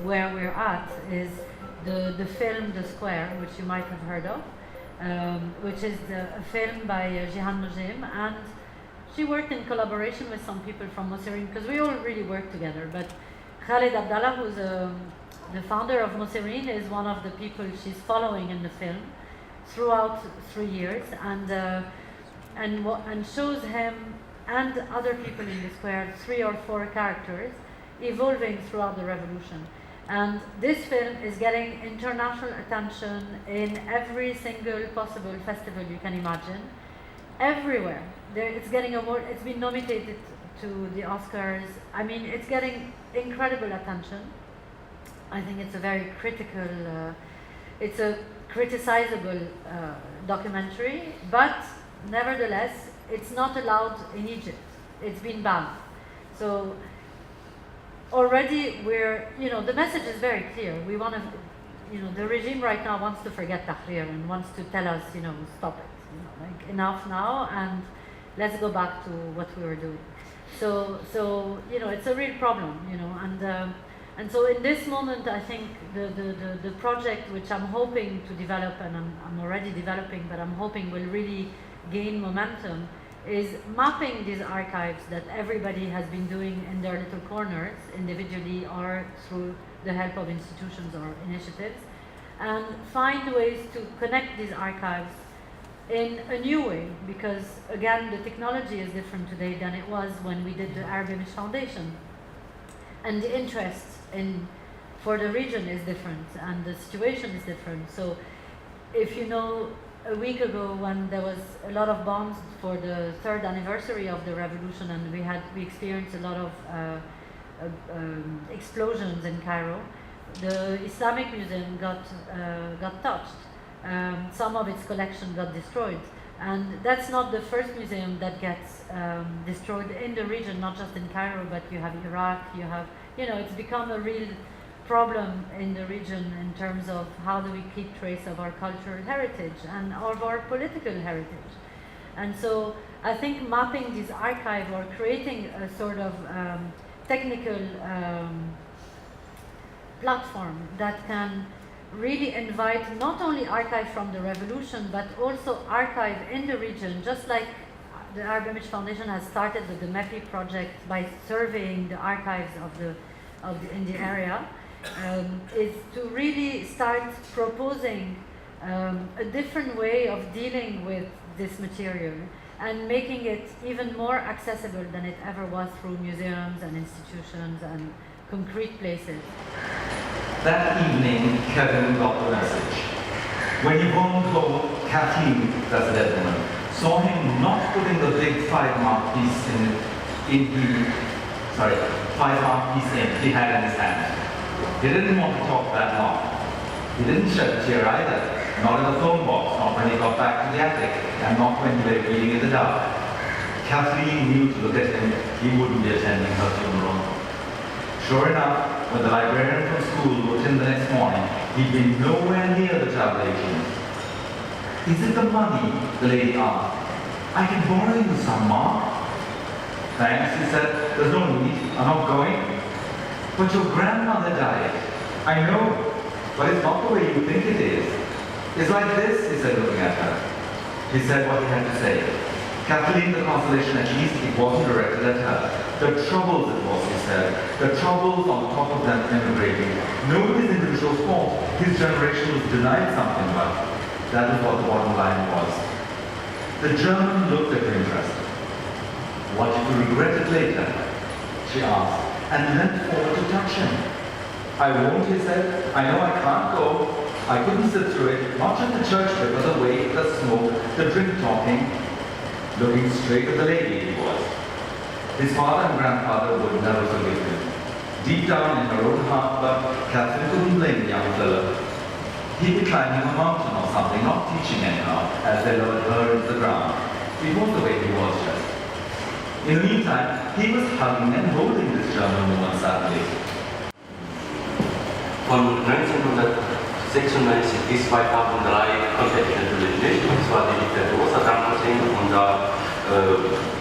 where we're at is the film The Square, which you might have heard of, which is a film by Jihan Nojim, and she worked in collaboration with some people from Mosirin, because we all really work together. But Khaled Abdallah, who's the founder of Mosirin, is one of the people she's following in the film throughout 3 years, and shows him and other people in the square, 3 or 4 characters, evolving throughout the revolution. And this film is getting international attention in every single possible festival you can imagine, everywhere. It's getting award. It's been nominated to the Oscars. I mean, it's getting incredible attention. I think it's a very critical, it's a criticizable documentary, but nevertheless, it's not allowed in Egypt. It's been banned. So already the message is very clear. We want to, the regime right now wants to forget Tahrir and wants to tell us, stop it. Like enough now, and let's go back to what we were doing. So it's a real problem, and so in this moment, I think the project which I'm hoping to develop, and I'm already developing, but I'm hoping will really gain momentum, is mapping these archives that everybody has been doing in their little corners, individually or through the help of institutions or initiatives, and find ways to connect these archives in a new way, because again, the technology is different today than it was when we did the Arab Image Foundation, and the interest for the region is different, and the situation is different. So if a week ago when there was a lot of bombs for the 3rd anniversary of the revolution, and we experienced a lot of explosions in Cairo, the Islamic Museum got touched. Some of its collection got destroyed, and that's not the first museum that gets destroyed in the region, not just in Cairo, but you have Iraq, it's become a real problem in the region in terms of how do we keep trace of our cultural heritage and of our political heritage. And so I think mapping this archive or creating a sort of technical platform that can really invite not only archive from the revolution, but also archive in the region, just like the Arab Image Foundation has started with the MEPI project by surveying the archives in the area, is to really start proposing a different way of dealing with this material and making it even more accessible than it ever was through museums and institutions and concrete places. That evening, Kevin got the message. When he phoned home, Kathleen, that's the dead woman, saw him not putting the big 5-mark piece he had in his hand. He didn't want to talk that long. He didn't shed a tear either, not in the phone box, not when he got back to the attic, and not when he lay reading in the dark. Kathleen knew to look at him, he wouldn't be attending her funeral. Sure enough, when the librarian from school looked in the next morning, he'd been nowhere near the travel agent. Is it the money? The lady asked. I can borrow you some, Mark. Thanks, he said. There's no need. I'm not going. But your grandmother died. I know, but it's not the way you think it is. It's like this, he said, looking at her. He said what he had to say. Kathleen, the consolation, at least it wasn't directed at her. The troubles it was, he said. The troubles on top of them immigrating. Nobody's individual fault. His generation was denied something, but that is what the bottom line was. The German looked at her interested. What if you regret it later? She asked, and leant forward to touch him. I won't, he said. I know I can't go. I couldn't sit through it, not just the church bit, but the wait, the smoke, the drink talking. Looking straight at the lady he was. His father and grandfather would never forgive him. Deep down in her own heart, but Catherine couldn't blame the young fellow. He'd be climbing a mountain or something, not teaching anyhow, as they lowered her into the ground. It was the way he was just. In the meantime, he was hugging and holding this German woman sadly. Von 1996 bis 2003 konnte ich natürlich nicht. Es war die Diktatur Saddam Hussein und da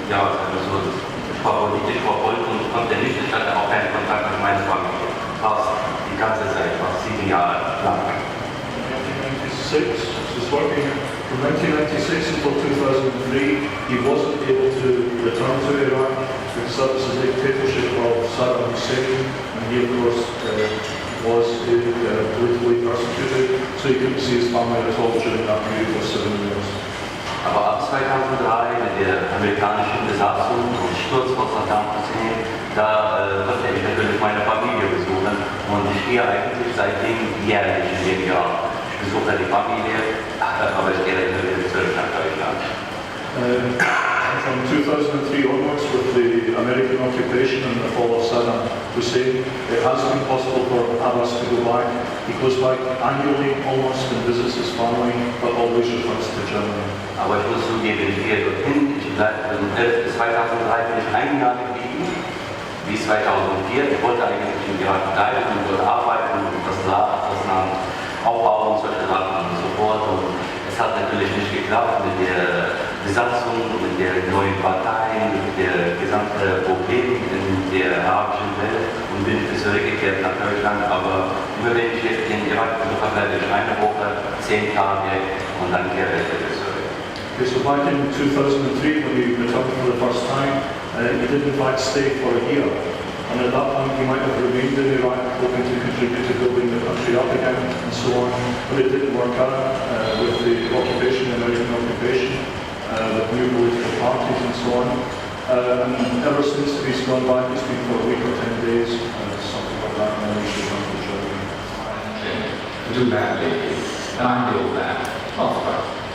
ich war politisch verfolgt und konnte nicht. Ich hatte auch keinen Kontakt mit meiner Familie. Fast die ganze He's working from 1996 until 2003. He wasn't able to return to Iraq because that was the dictatorship of Saddam Hussein, and he, of course, was politically persecuted, so he couldn't see his family at all during that period of 7 years. Aber ab 2003 mit der amerikanischen Besatzung und Sturz von Saddam Hussein, da konnte ich natürlich meine Familie besuchen und ich gehe eigentlich seitdem jährlich in dem Jahr. Ich besuche die Familie, aber ich gehe natürlich zurück nach Deutschland. From 2003 onwards, with the American occupation and the fall of Saddam Hussein, it has been possible for Abbas to go back. He goes back annually almost and visits his family, but always returns to Germany. Aber ich muss zugeben, ich gehe dorthin, ich bleibe von 11 bis 2003 bin ich ein Jahr geblieben, bis 2004. Ich wollte eigentlich im Irak bleiben und dort arbeiten und das Land aufbauen und solche Sachen und so fort. Und es hat natürlich nicht geklappt mit der Besatzung, mit der neuen Parteien, mit der gesamten Problem in der arabischen Welt und bin zurückgekehrt nach Deutschland. Aber immer wenn ich jetzt in Irak besuche, bleibe ich eine Woche, 10 Tage und dann kehre ich wieder zurück. Okay, so back in 2003, when he returned for the first time, he did in fact stay for a year. And at that point, he might have remained in Iraq, hoping to contribute to building the country up again and so on. But it didn't work out with the occupation, the American occupation, with new political parties and so on. And ever since he's gone back, it's been for a week or 10 days, something like that, and then he's returned to Germany. To do landladies, and I'm the old man. Not surprised.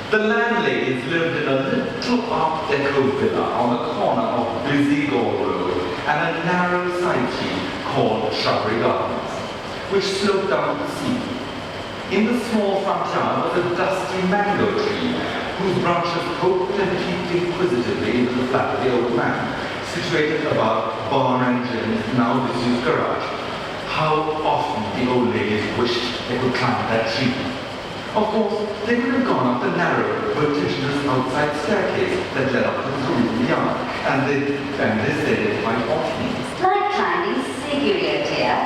The landladies lived in a little Art Deco villa on the corner of busy Gore Road and a narrow side street called Shrubbery Gardens, which sloped down to the sea. In the small front yard was a dusty mango tree, whose branches poked and peeped inquisitively into the flat of the old man, situated above barn engines, now disused garage. How often the old ladies wished they could climb that tree. Of course, they could have gone up the narrow, vertiginous outside staircase that led up to the roof of the yard, and they did it quite often. Like climbing cigarette here.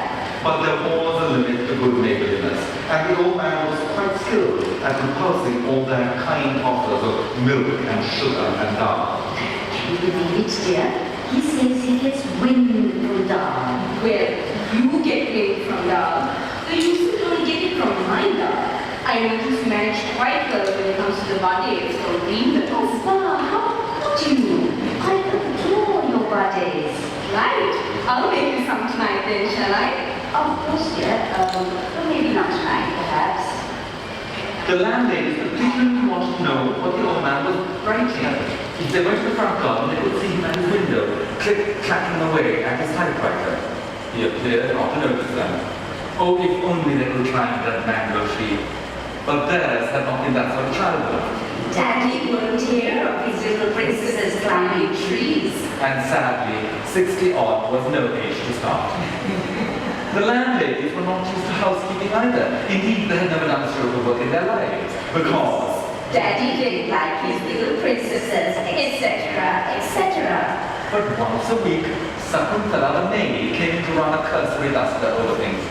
But there was a limit to good neighborliness, and the old man was quite skilled at repulsing all their kind offers of milk and sugar and dal. Do you believe it, dear? He says he gets wind from dal. Well, you get wind from dal. So you should only get it from my dal. I notice you manage quite well when it comes to the bodies or green. Oh, Bar, how could you? I adore your bodies. Right. I'll make you some tonight then, shall I? Of course, dear. But maybe not tonight, perhaps. The landladies particularly wanted to know what the old man was writing at. If they went to the front garden, they could see him at his window, clacking away at his typewriter. He appeared not to notice them. Oh, if only they could climb that mango tree. But theirs had not been that sort of childhood. Daddy wouldn't hear of his little princesses climbing trees. And sadly, 60-odd was no age to start. The landladies were not used to housekeeping either. Indeed, they had never done a stroke of work in their lives. Because Daddy didn't like his little princesses, etc., etc. But once a week, Sakuntala the maid came to run a cursory duster over things.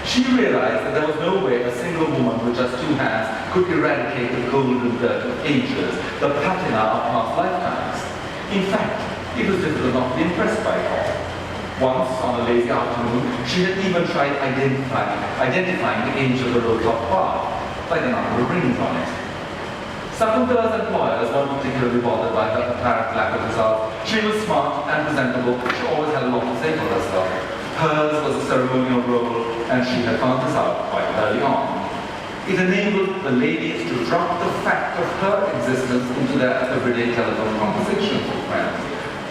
She realized that there was no way a single woman with just 2 hands could eradicate the golden dirt of ages, the patina of past lifetimes. In fact, it was difficult not to be impressed by it all. Once, on a lazy afternoon, she had even tried identifying the age of the roll-top bar by the number of rings on it. Sakuntala's employers weren't particularly bothered by her apparent lack of results. She was smart and presentable. She always had a lot to say for herself. Hers was a ceremonial role, and she had found this out quite early on. It enabled the ladies to drop the fact of her existence into their everyday telephone conversations with friends,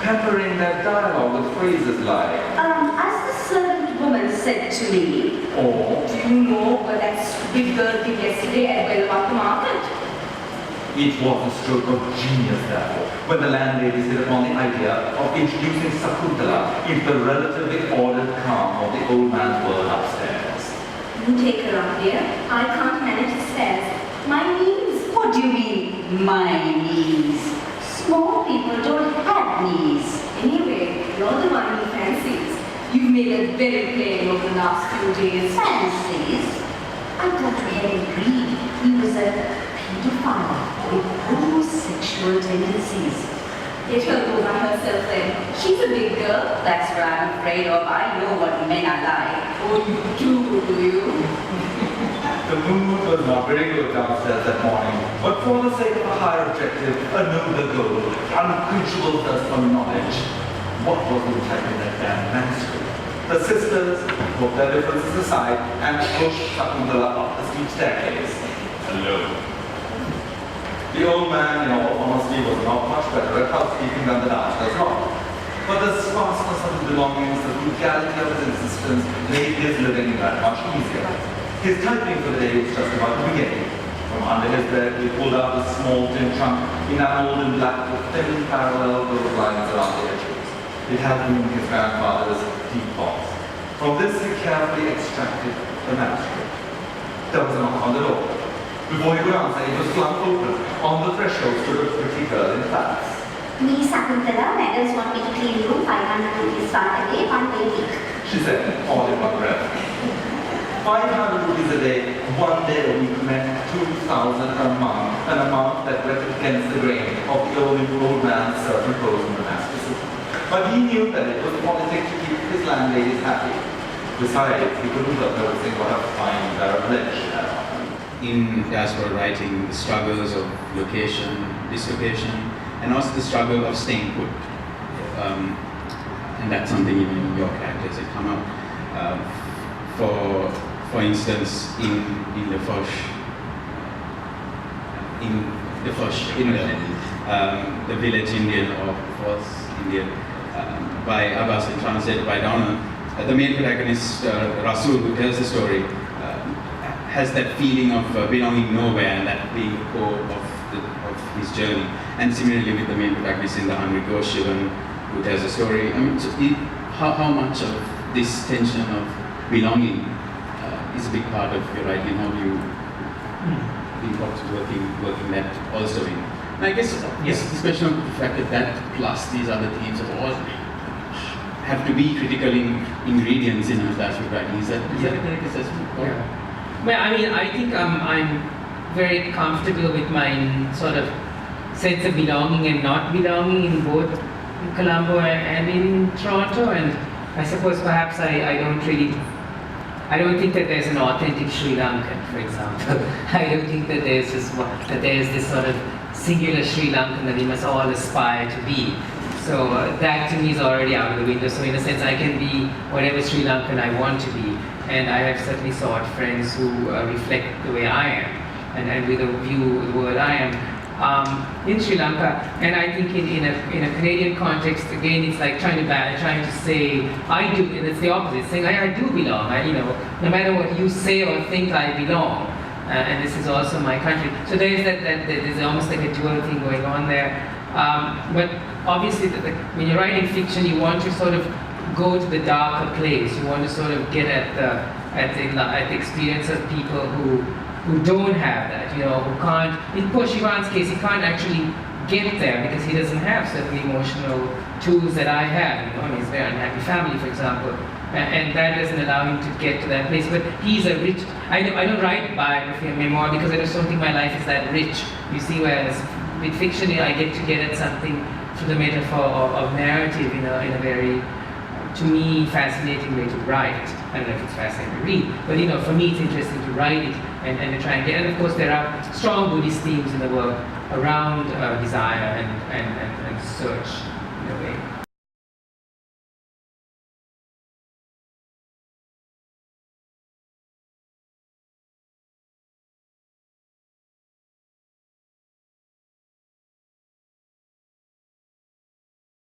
peppering their dialogue with phrases like, As the servant woman said to me, Or, do you know what that stupid girl did yesterday at Belmont Market? it was a stroke of genius, therefore, when the landladies hit upon the idea of introducing Sakuntala into the relatively ordered calm of the old man's world upstairs. You take her up, dear. I can't manage the stairs. My knees. what do you mean, my knees? Small people don't have knees. Anyway, you're the one who fancies. You've made it very plain over the last few days. Fancies? I've got to head and read. He was a pedophile with loose sexual tendencies. It will go by herself then. She's a big girl. That's what I'm afraid of. I know what men are like. Oh, you do you? The mood was not very good downstairs that morning, but for the sake of a higher objective, a nobler goal, unquenchable thirst for knowledge, what was the type in that damn manuscript? The sisters put their differences aside and pushed Shakuntala up the steep staircase. Alone. The old man, in all honesty, was not much better at housekeeping than the downstairs lodger. But the sparseness of his belongings, the frugality of his existence, made his living that much easier. His typing for the day was just about to begin. From under his bed, he pulled out a small tin trunk, enameled in black with thin parallel gold lines around the edges. It had been his grandfather's deep box. From this he carefully extracted the manuscript. There was a knock on the door. Before he could answer, it was flung open. On the threshold stood a pretty girl in flats. Me, Sakuntala, medals want me to clean room 500 rupees a day, 1 day a week. She said, all in one breath. 500 rupees a day, 1 day a week meant 2,000 a month, an amount that went against the grain of the old man's self-imposed monasticism. But he knew that it was politic to keep his landladies happy. Besides, he couldn't help noticing what a fine village she had. In diaspora writing, the struggles of location, dislocation, and also the struggle of staying put. And that's something even in your characters that come out. For instance, in the village Indian or false Indian by Abbas and translated by Donna, the main protagonist Rasul, who tells the story, has that feeling of belonging nowhere and that being the core of his journey. And similarly with the main protagonist in The Hungry Ghost, Shivan, who tells the story. I mean, so how much of this tension of belonging is a big part of your writing? How do you think of working that also in? And I guess this question of the fact that plus these other themes of all have to be critical ingredients in a diasporic writing. Is that a correct assessment? Yeah. Well, I mean, I think I'm very comfortable with my sort of sense of belonging and not belonging in both Colombo and in Toronto, and I suppose perhaps I don't think that there's an authentic Sri Lankan, for example. I don't think that there's this sort of singular Sri Lankan that we must all aspire to be. So that to me is already out of the window. So in a sense, I can be whatever Sri Lankan I want to be. And I have certainly sought friends who reflect the way I am, and with a view of the world I am in Sri Lanka. And I think in a Canadian context, again, it's like trying to say I do, and it's the opposite, saying I do belong. No matter what you say or think, I belong. And this is also my country. So there's almost like a dual thing going on there. But obviously, when you're writing fiction, you want to sort of go to the darker place. You want to sort of get at the experience of people who don't have that, who can't. In poor Shivan's case, he can't actually get there because he doesn't have certain emotional tools that I have. He's a very unhappy family, for example, and that doesn't allow him to get to that place. But he's a rich. I don't write biography and memoir because I just don't think my life is that rich. You see, whereas with fiction, I get at something through the metaphor of narrative in a very, to me, fascinating way to write. I don't know if it's fascinating to read, but for me it's interesting to write it and to try and get. And of course there are strong Buddhist themes in the work around desire and search in a way.